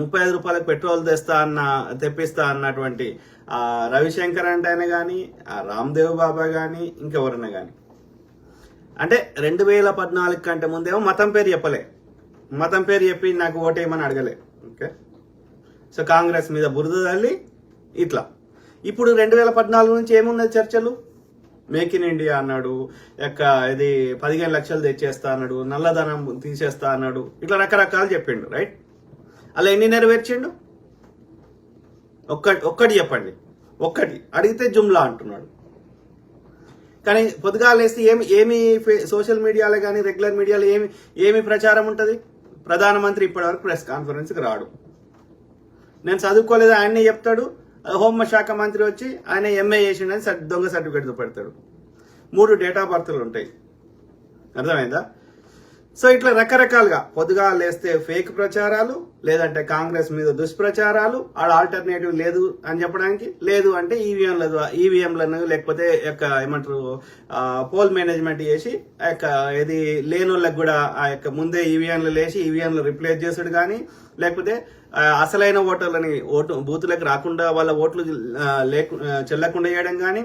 35 రూపాయలకు పెట్రోల్ తెప్పిస్తా అన్నటువంటి రవిశంకర్ అంటే కానీ రామ్దేవ్ బాబా కానీ ఇంకెవరన్నా కానీ అంటే 2014 కంటే ముందేమో మతం పేరు చెప్పలే, మతం పేరు చెప్పి నాకు ఓటేయమని అడగలే. ఓకే, సో కాంగ్రెస్ మీద బురద తల్లి ఇట్లా. ఇప్పుడు 2014 నుంచి ఏమున్నది చర్చలు? మేక్ ఇన్ ఇండియా అన్నాడు, ఇది 15 లక్షలు తెచ్చేస్తా అన్నాడు, నల్లధనం తీసేస్తా అన్నాడు, ఇట్లా రకరకాలు చెప్పిండు. రైట్, అలా ఎన్ని నెరవేర్చిండు? ఒక్కటి చెప్పండి. ఒక్కటి అడిగితే జుమ్లా అంటున్నాడు. కానీ పొద్దుగాలేస్తే ఏమి సోషల్ మీడియాలో కానీ రెగ్యులర్ మీడియాలో ఏమి ప్రచారం ఉంటుంది? ప్రధానమంత్రి ఇప్పటివరకు ప్రెస్ కాన్ఫరెన్స్కి రాడు. నేను చదువుకోలేదు ఆయనే చెప్తాడు. హోంశాఖ మంత్రి వచ్చి ఆయన ఎంఏ చేసిండని దొంగ సర్టిఫికేట్ పెడతాడు. 3 డేట్ ఆఫ్ బర్త్లు ఉంటాయి. అర్థమైందా? సో ఇట్లా రకరకాలుగా పొద్దుగా లేస్తే ఫేక్ ప్రచారాలు, లేదంటే కాంగ్రెస్ మీద దుష్ప్రచారాలు, ఆడ ఆల్టర్నేటివ్ లేదు అని చెప్పడానికి, లేదు అంటే ఈవీఎంలను లేకపోతే ఏమంటారు పోల్ మేనేజ్మెంట్ చేసి ఇది లేని వాళ్ళకి కూడా ముందే ఈవీఎంలు లేచి ఈవీఎంలు రిప్లేస్ చేసుడు కానీ, లేకపోతే అసలైన ఓటర్లని బూతులకు రాకుండా వాళ్ళ ఓట్లు చెల్లకుండా చేయడం కానీ,